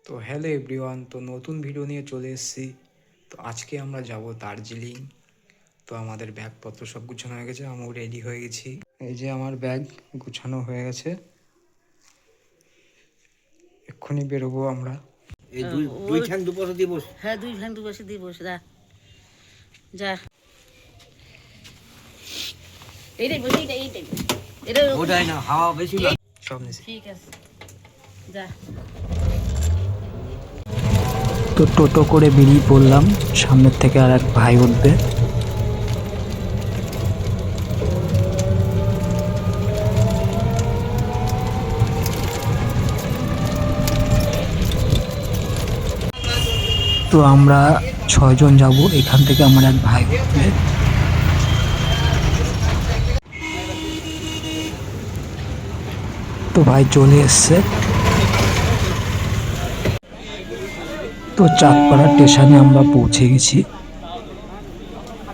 তো hello everyone, তো নতুন ভিডিও নিয়ে চলে এসেছি। তো আজকে আমরা যাব দার্জিলিং। তো আমাদের ব্যাগপত্র সব গুছানো হয়ে গেছে, আমিও রেডি হয়ে গেছি। এই যে আমার ব্যাগ গুছানো হয়ে গেছে, এক্ষুনি বেরোবো আমরা। এই দুই দুই ঠ্যাং দুপাশে দিয়ে বস। হ্যাঁ, দুই ঠ্যাং দুপাশে দিয়ে বস। যা যা এইটাই বস, এইটাই এটা ওটাই না, হাওয়া বেশি লাগে। সব নিছি, ঠিক আছে, যা। তো টোটো করে বেরিয়ে পড়লাম, সামনের থেকে আর এক ভাই উঠবে। তো আমরা 6 জন যাব, এখান থেকে আমার এক ভাই উঠবে। তো ভাই চলে এসছে। তো চাঁদপাড়া স্টেশনে আমরা পৌঁছে গেছি।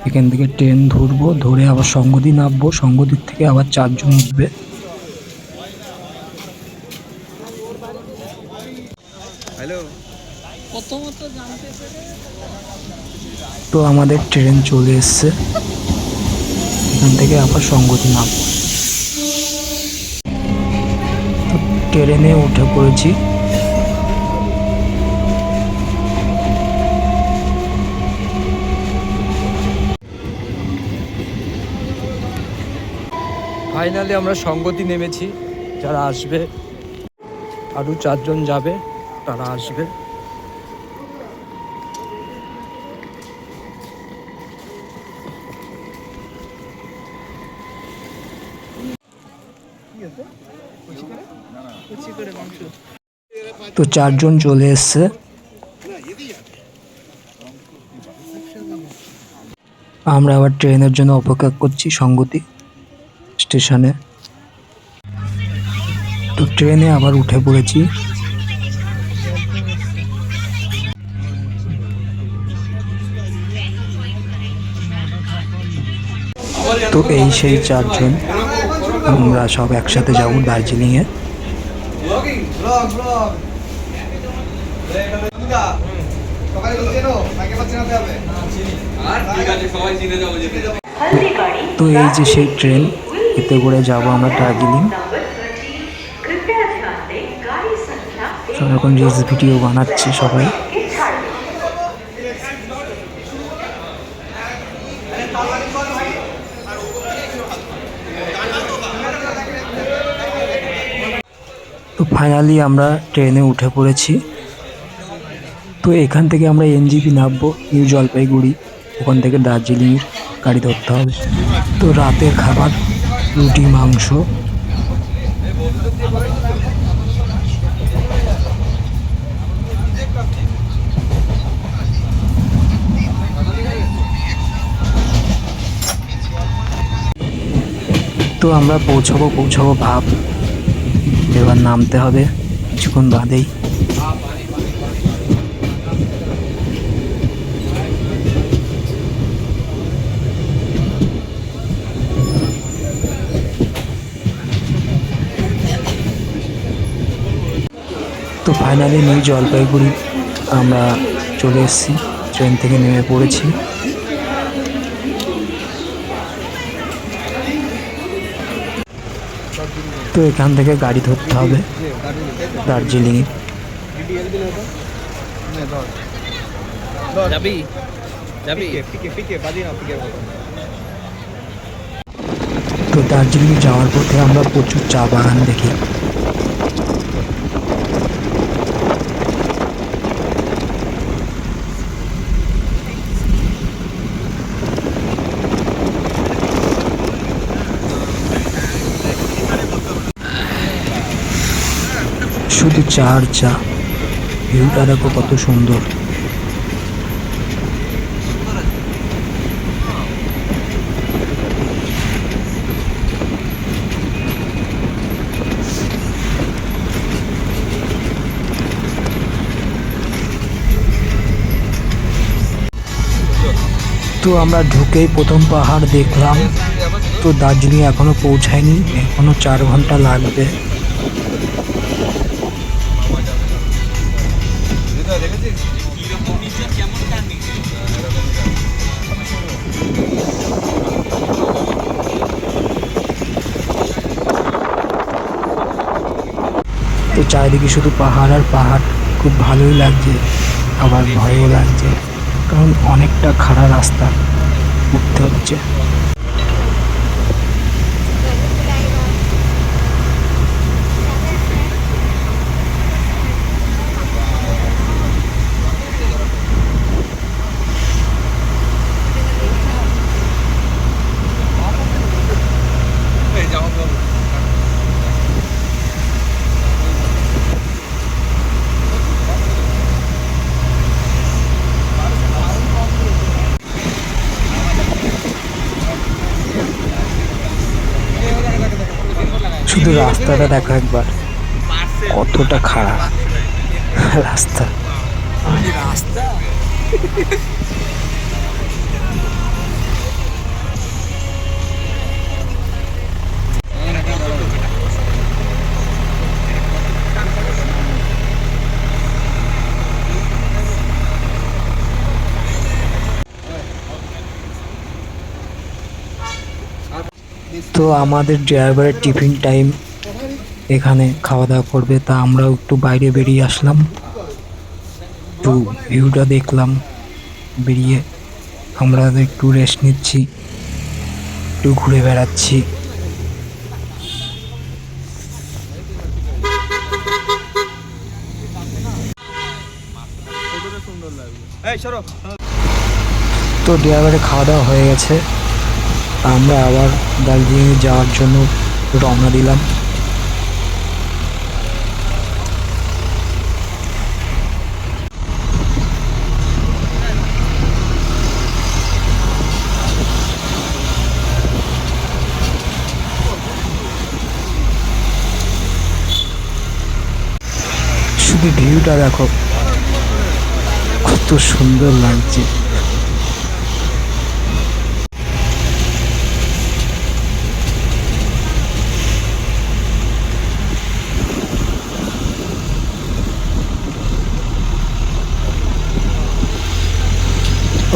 এখান থেকে ট্রেন ধরবো, ধরে আবার সঙ্গদি নামবো, সঙ্গদির থেকে আবার 4 জন উঠবে। হ্যালো, তো আমাদের ট্রেন চলে এসছে, এখান থেকে আবার সঙ্গদি নামবো। তো ট্রেনে উঠে পড়েছি। ফাইনালি আমরা সঙ্গতি নেমেছি। যারা আসবে আরও 4 জন যাবে, তারা আসবে। তো 4 জন চলে এসছে। আমরা আবার ট্রেনের জন্য অপেক্ষা করছি সঙ্গতি স্টেশনে। তো ট্রেনে আবার উঠে পড়েছি। তো এই সেই 4 জন, আমরা সব একসাথে যাব দার্জিলিংয়ে। তো এই যে সেই ট্রেন, এতে করে যাব আমরা দার্জিলিং। সব এখন রিলস ভিডিও বানাচ্ছে সবাই। তো ফাইনালি আমরা ট্রেনে উঠে পড়েছি। তো এখান থেকে আমরা এনজেপি নামবো, নিউ জলপাইগুড়ি। ওখান থেকে দার্জিলিংয়ের গাড়ি ধরতে হবে। তো রাতের খাবার রুটি মাংস। তো আমরা পৌঁছাবো ভাব, এবার নামতে হবে কিছুক্ষণ বাদেই। তো ফাইনালি নিউ জলপাইগুড়ি আমরা চলে এসেছি, ট্রেন থেকে নেমে পড়েছি। তো এখান থেকে গাড়ি ধরতে হবে দার্জিলিংয়ে। তো দার্জিলিং যাওয়ার পথে আমরা প্রচুর চা বাগান দেখি। শুধু চা আর চা, ভিউটা দেখো কত সুন্দর। তো আমরা ঢুকেই প্রথম পাহাড় দেখলাম। তো দার্জিলিং এখনো পৌঁছায়নি, এখনো 4 ঘন্টা লাগবে। তো চারিদিকে শুধু পাহাড় আর পাহাড়, খুব ভালোই লাগছে, আবার ভয়ও লাগছে, কারণ অনেকটা খাড়া রাস্তা উঠতে হচ্ছে। শুধু রাস্তাটা দেখো একবার, কতটা খারাপ রাস্তা। তো আমাদের ড্রাইভারের টিফিন টাইম, এখানে খাওয়া দাওয়া করবে, তা আমরাও একটু বাইরে বেরিয়ে আসলাম, একটু ভিউটা দেখলাম। বেরিয়ে আমরা একটু রেস্ট নিচ্ছি, একটু ঘুরে বেড়াচ্ছি। তো ড্রাইভারে খাওয়া দাওয়া হয়ে গেছে, আমরা আবার দার্জিলিংয়ে যাওয়ার জন্য রওনা দিলাম। শুধু ভিউটা দেখো, কত সুন্দর লাগছে।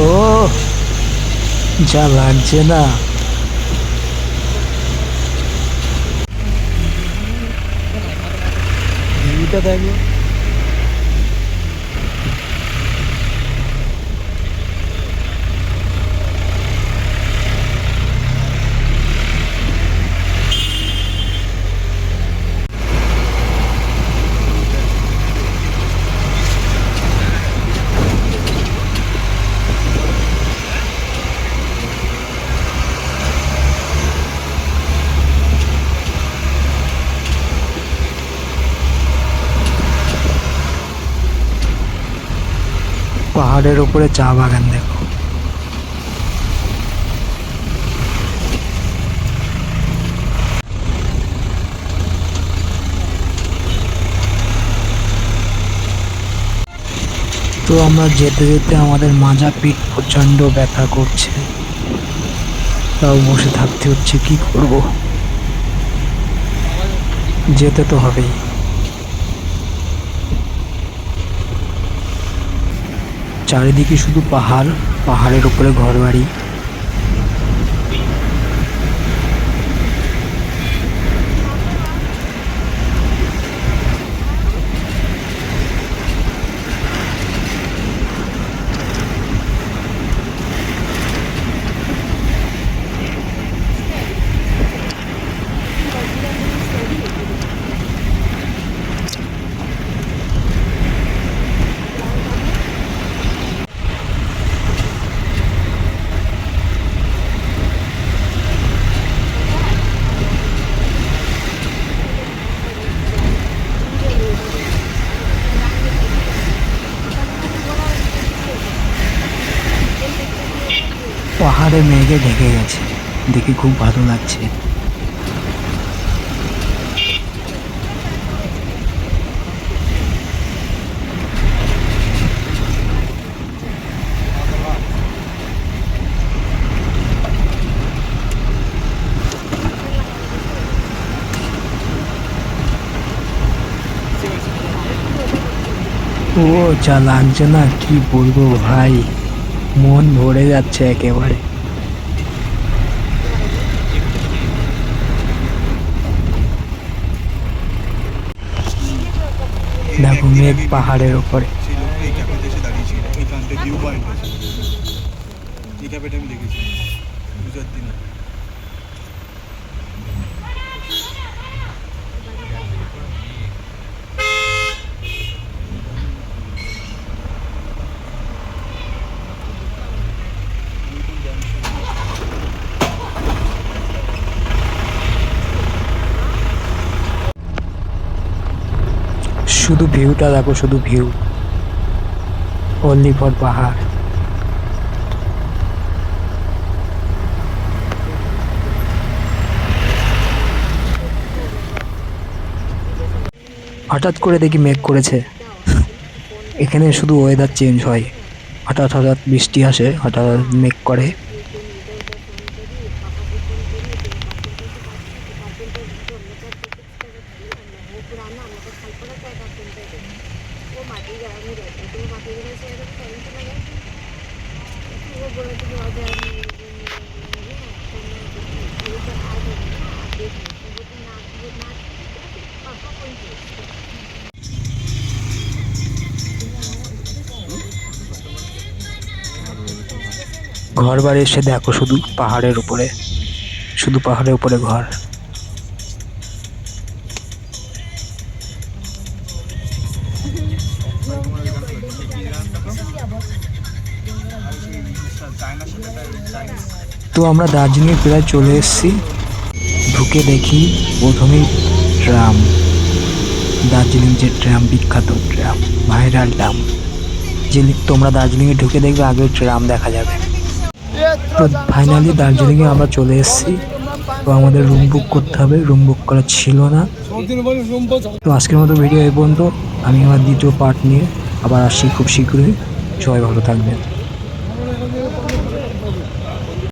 ও যা লাগছে না, ভিউটা দেখো। পাহাড়ের উপরে চা বাগান দেখো। তো আমরা যেতে যেতে আমাদের মাজা পিঠ প্রচন্ড ব্যথা করছে, তাও বসে থাকতে হচ্ছে, কি করব, যেতে তো হবেই। চারিদিকে শুধু পাহাড়, পাহাড়ের উপরে ঘরবাড়ি। পাহাড়ে মেঘে ঢেকে গেছে, দেখে খুব ভালো লাগছে। ও যা লাগছে না কি বলবো ভাই, মন ভরে যাচ্ছে একেবারে। দেখো মেঘ পাহাড়ের ওপরে। সেই লোকটা এই ক্যাফেতে এসে দাঁড়িয়েছিল, এইখানটা ভিউ পয়েন্ট আছে, এই ক্যাফেটা আমি দেখেছি 2-4 দিন আগে। শুধু ভিউটা দেখো, শুধু ভিউ, অনলি ফর পাহাড়। হঠাৎ করে দেখি মেঘ করেছে। এখানে শুধু ওয়েদার চেঞ্জ হয়, হঠাৎ হঠাৎ বৃষ্টি আসে, হঠাৎ হঠাৎ মেঘ করে। ঘর বাড়ি এসে দেখো শুধু পাহাড়ের উপরে, শুধু পাহাড়ের উপরে ঘর। তো আমরা দার্জিলিংয়ে প্রায় চলে এসেছি। ঢুকে দেখি প্রথমেই ট্রাম, দার্জিলিং যে ট্রাম, বিখ্যাত ট্রাম, ভাইরাল ট্রাম। যে তোমরা দার্জিলিংয়ে ঢুকে দেখবে আগে ট্রাম দেখা যাবে। তো ফাইনালি দার্জিলিংয়ে আমরা চলে এসেছি। তো আমাদের রুম বুক করতে হবে, রুম বুক করা ছিল না। তো আজকের মতো ভিডিও এই পর্যন্ত। আমি আমার দ্বিতীয় পার্ট নিয়ে আবার আসছি খুব শীঘ্রই। সবাই ভালো থাকবেন।